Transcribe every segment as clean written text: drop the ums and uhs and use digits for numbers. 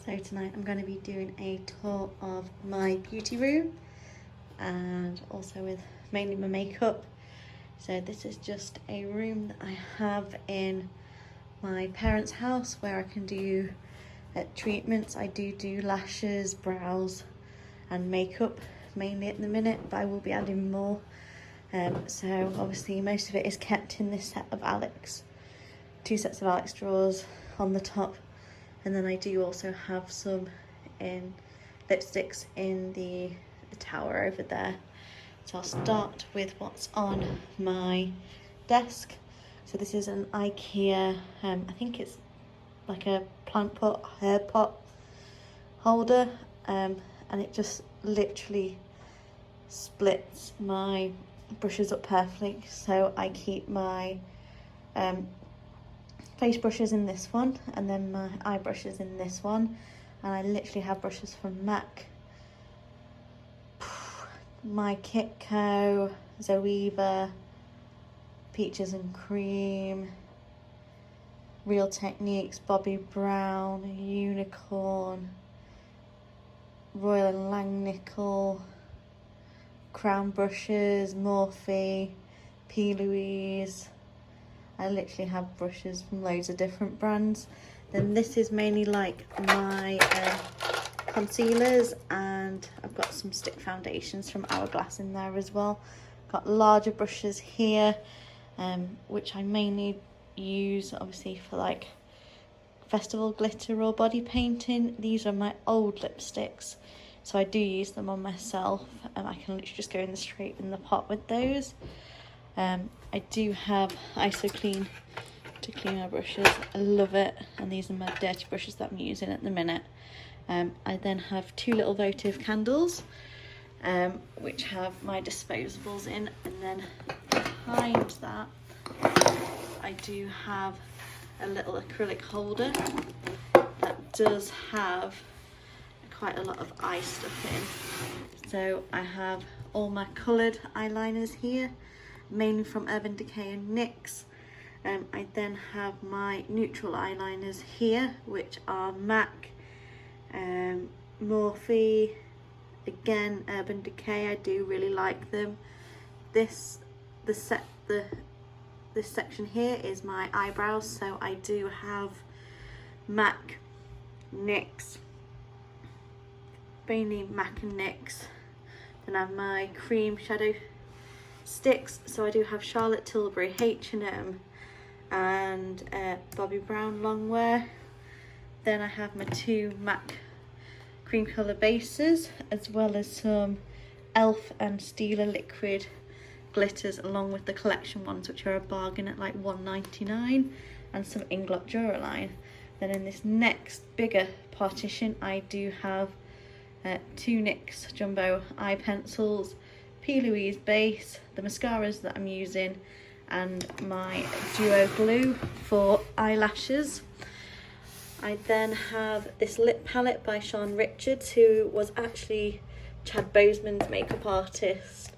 So tonight I'm going to be doing a tour of my beauty room and also with mainly my makeup. So this is just a room that I have in my parents' house where I can do treatments. I do lashes, brows and makeup mainly at the minute, but I will be adding more. So obviously most of it is kept in this set of Alex, 2 sets of Alex drawers on the top. And then I do also have some in lipsticks in the tower over there. So I'll start with what's on my desk. So this is an IKEA, I think it's like a plant pot, herb pot holder. And it just literally splits my brushes up perfectly. So I keep my face brushes in this one and then my eye brushes in this one, and I literally have brushes from MAC, my Kitco, Zoeva, Peaches and Cream, Real Techniques, Bobbi Brown, Unicorn, Royal and Langnickel, Crown brushes, Morphe, PLouise. I literally have brushes from loads of different brands. Then this is mainly like my concealers, and I've got some stick foundations from Hourglass in there as well. Got larger brushes here, which I mainly use obviously for like festival glitter or body painting. These are my old lipsticks, so I do use them on myself, and I can literally just go in the straight in the pot with those. I do have ISO Clean to clean my brushes. I love it, and these are my dirty brushes that I'm using at the minute. I then have 2 little votive candles, which have my disposables in, and then behind that I do have a little acrylic holder that does have quite a lot of eye stuff in. So I have all my coloured eyeliners here, mainly from Urban Decay and NYX. I then have my neutral eyeliners here, which are MAC, Morphe, again Urban Decay. I do really like them. This section here is my eyebrows, so I do have MAC, NYX, mainly MAC and NYX. Then I have my cream shadow sticks, so I do have Charlotte Tilbury, H&M and Bobbi Brown longwear. Then I have my 2 MAC cream colour bases, as well as some Elf and Stila liquid glitters, along with the collection ones, which are a bargain at like $1.99, and some Inglot Duraline. Then in this next bigger partition I do have 2 NYX jumbo eye pencils, PLouise base, the mascaras that I'm using, and my duo glue for eyelashes. I then have this lip palette by Sean Richards, who was actually Chad Boseman's makeup artist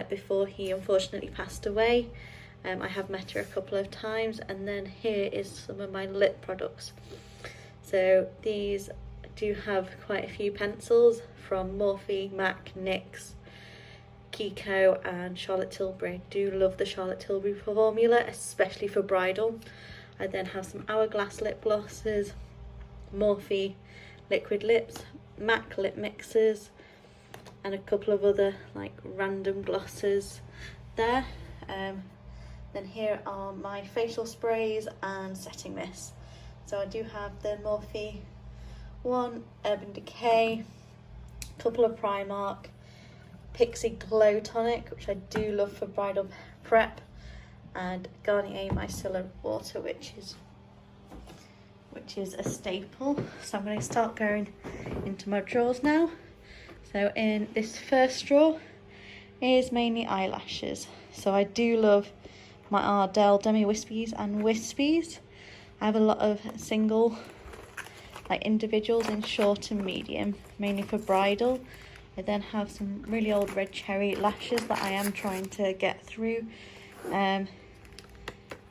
before he unfortunately passed away. I have met her a couple of times. And then here is some of my lip products. So these do have quite a few pencils from Morphe, MAC, NYX, Kiko and Charlotte Tilbury. I do love the Charlotte Tilbury formula, especially for bridal. I then have some Hourglass lip glosses, Morphe liquid lips, MAC lip mixers, and a couple of other like random glosses there. Then here are my facial sprays and setting mist. So I do have the Morphe one, Urban Decay, a couple of Primark, Pixie Glow Tonic, which I do love for bridal prep, and Garnier Micellar Water, which is a staple. So I'm going to start going into my drawers now. So in this first drawer is mainly eyelashes. So I do love my Ardell Demi Wispies and Wispies. I have a lot of single, like individuals in short and medium, mainly for bridal. I then have some really old red cherry lashes that I am trying to get through.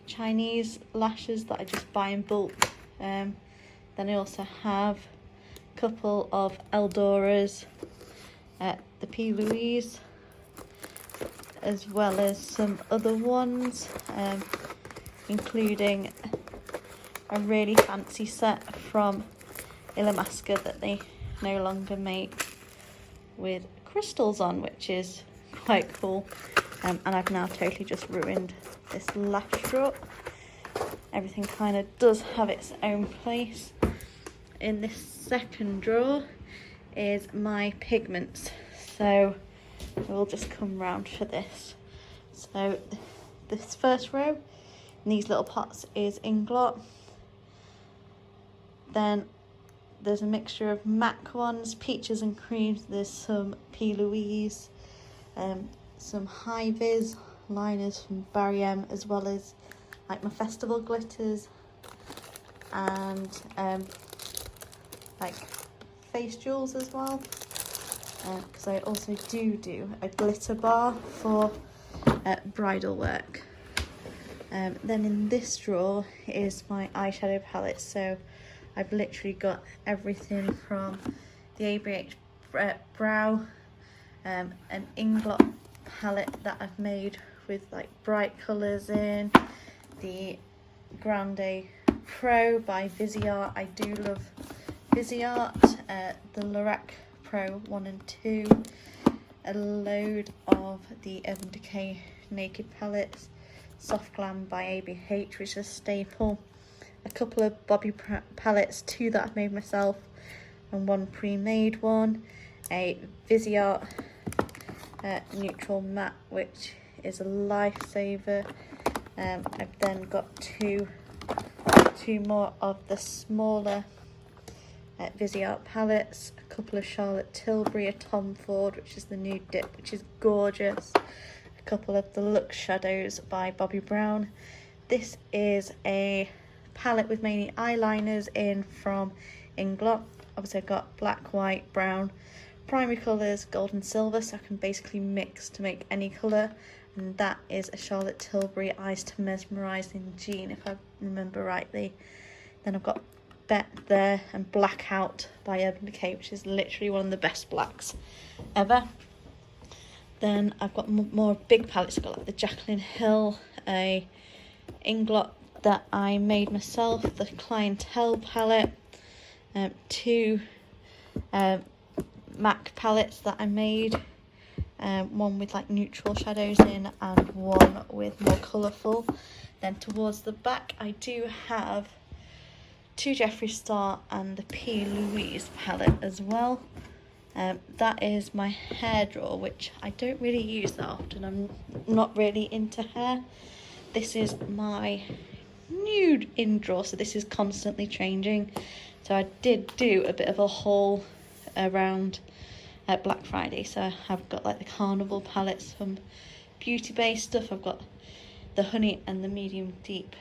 Chinese lashes that I just buy in bulk. Then I also have couple of Eldoras, the PLouise, as well as some other ones, including a really fancy set from Illamasqua that they no longer make with crystals on, which is quite cool. And I've now totally just ruined this last drawer. Everything kind of does have its own place. In this second drawer is my pigments, so we'll just come round for this. So this first row in these little pots is Inglot. Then there's a mixture of MAC ones, peaches and creams. There's some PLouise, some high vis liners from Barry M, as well as like my festival glitters and like face jewels as well, because I also do a glitter bar for bridal work. Then in this drawer is my eyeshadow palette, so I've literally got everything from the ABH Brow, an Inglot palette that I've made with like bright colours in, the Grande Pro by Viseart. I do love Viseart, the Lorac Pro 1 and 2, a load of the Urban Decay Naked palettes, Soft Glam by ABH, which is a staple, a couple of Bobbi palettes, 2 that I've made myself and 1 pre-made one, a Viseart neutral matte, which is a lifesaver. I've then got two more of the smaller Viseart palettes, a couple of Charlotte Tilbury, a Tom Ford, which is the nude dip, which is gorgeous, a couple of the Luxe shadows by Bobbi Brown. This is a palette with mainly eyeliners in from Inglot. Obviously I've got black, white, brown, primary colours, gold and silver, so I can basically mix to make any colour. And that is a Charlotte Tilbury Eyes to Mesmerise in Jean, if I remember rightly. Then I've got Bet there and Blackout by Urban Decay, which is literally one of the best blacks ever. Then I've got more big palettes. I've got like the Jaclyn Hill, a Inglot that I made myself, the Clientele palette, 2 MAC palettes that I made, one with like neutral shadows in and one with more colourful. Then towards the back I do have 2 Jeffree Star and the PLouise palette as well. That is my hair drawer, which I don't really use that often. I'm not really into hair. This is my nude in drawer, so this is constantly changing. So I did do a bit of a haul around Black Friday, so I've got like the Carnival palettes, some beauty based stuff. I've got the honey and the medium deep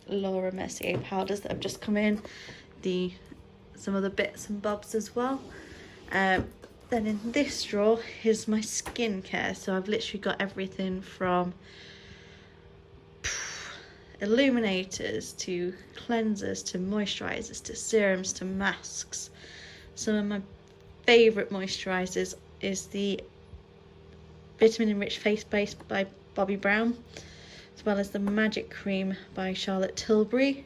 Laura Mercier powders that have just come in, some other bits and bobs as well. Then in this drawer is my skincare, so I've literally got everything from illuminators to cleansers to moisturizers to serums to masks. Some of my favourite moisturizers is the Vitamin Enriched Face Base by Bobbi Brown, as well as the Magic Cream by Charlotte Tilbury,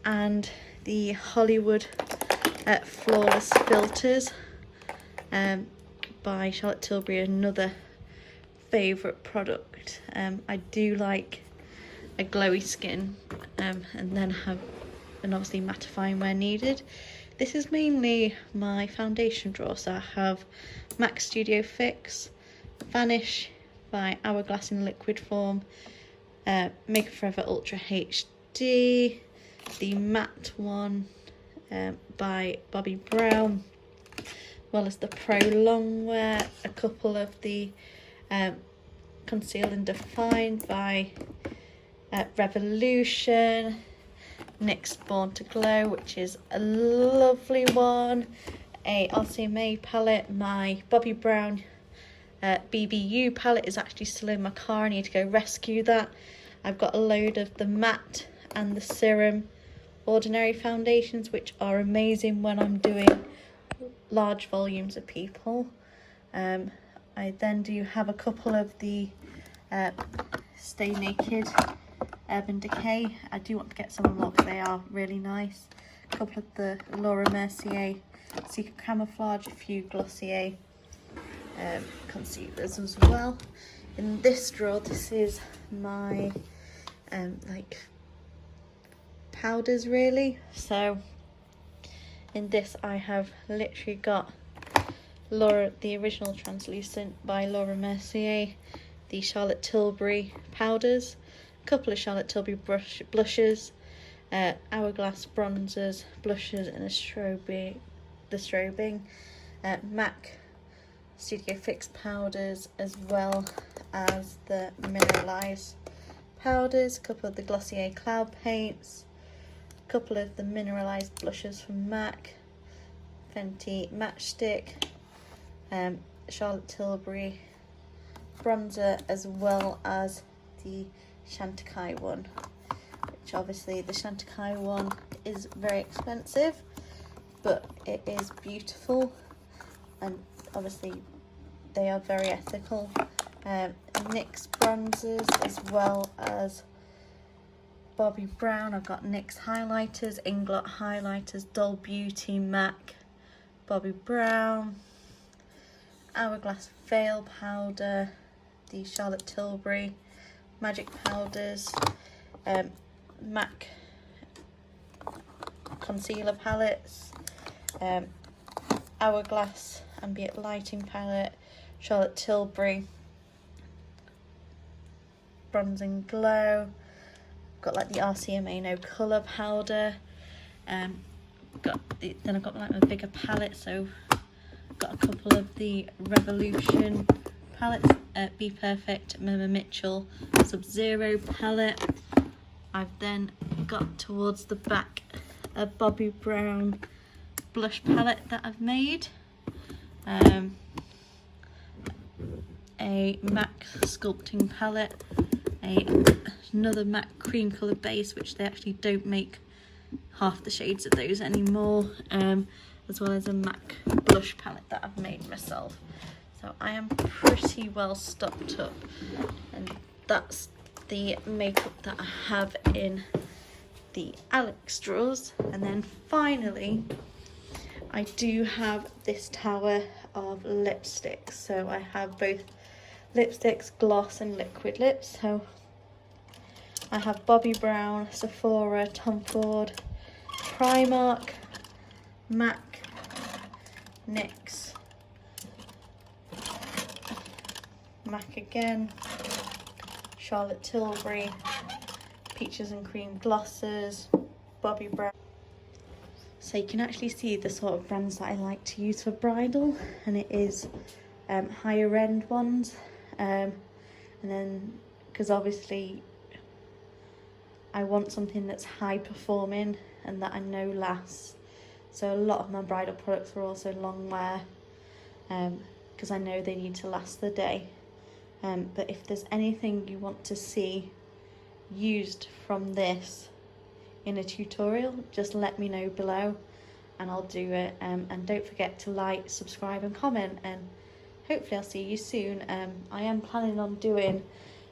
and the Hollywood Flawless Filters by Charlotte Tilbury, another favourite product. I do like a glowy skin, and then obviously mattifying where needed. This is mainly my foundation drawer, so I have MAC Studio Fix, Vanish by Hourglass in liquid form, Make Forever Ultra HD, the matte one by Bobbi Brown, as well as the Pro Longwear, a couple of the Conceal and Define by Revolution, NYX Born to Glow, which is a lovely one, a LCMA palette, my Bobbi Brown BBU palette is actually still in my car. I need to go rescue that. I've got a load of the matte and the serum Ordinary foundations, which are amazing when I'm doing large volumes of people. I then do have a couple of the Stay Naked Urban Decay. I do want to get some more because they are really nice. A couple of the Laura Mercier Secret Camouflage, a few Glossier concealers as well. In this drawer, this is my like powders really. So in this I have literally got the original Translucent by Laura Mercier, the Charlotte Tilbury powders, a couple of Charlotte Tilbury blushes, Hourglass bronzers, blushes, and the strobing, MAC Studio Fix powders, as well as the mineralized powders, a couple of the Glossier cloud paints, a couple of the mineralized blushes from MAC, Fenty Matchstick, Charlotte Tilbury bronzer, as well as the Chantecaille one, which obviously the Chantecaille one is very expensive, but it is beautiful, and obviously they are very ethical. NYX bronzers, as well as Bobbi Brown. I've got NYX highlighters, Inglot highlighters, Doll Beauty, MAC, Bobbi Brown, Hourglass veil powder, the Charlotte Tilbury magic powders, MAC concealer palettes, Hourglass ambient lighting palette, Charlotte Tilbury bronze and glow, got like the RCMA no colour powder, then I've got like a bigger palette, so got a couple of the Revolution palettes, Be Perfect, Mama Mitchell Sub-Zero palette. I've then got towards the back a Bobbi Brown blush palette that I've made, a MAC sculpting palette, another MAC cream colour base, which they actually don't make half the shades of those anymore, as well as a MAC blush palette that I've made myself. So I am pretty well stocked up, and that's the makeup that I have in the Alex drawers. And then finally I do have this tower of lipsticks. So I have both lipsticks, gloss and liquid lips. So I have Bobbi Brown, Sephora, Tom Ford, Primark, MAC, NYX, MAC again, Charlotte Tilbury, Peaches and Cream glosses, Bobbi Brown. So you can actually see the sort of brands that I like to use for bridal, and it is higher end ones, and then because obviously I want something that's high performing and that I know lasts. So a lot of my bridal products are also long wear, because I know they need to last the day. But if there's anything you want to see used from this in a tutorial, just let me know below and I'll do it. And don't forget to like, subscribe and comment, and hopefully I'll see you soon. I am planning on doing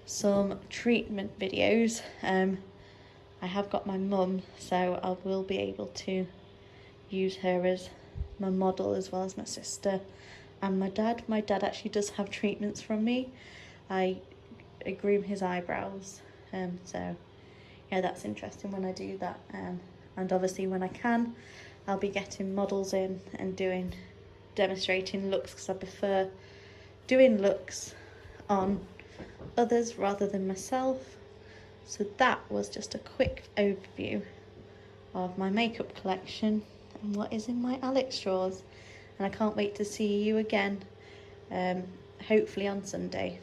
some treatment videos. I have got my mum, so I will be able to use her as my model, as well as my sister and my dad. My dad actually does have treatments from me. I groom his eyebrows, so yeah, that's interesting when I do that. And obviously when I can, I'll be getting models in and demonstrating looks, because I prefer doing looks on others rather than myself. So that was just a quick overview of my makeup collection and what is in my Alex drawers, and I can't wait to see you again, hopefully on Sunday.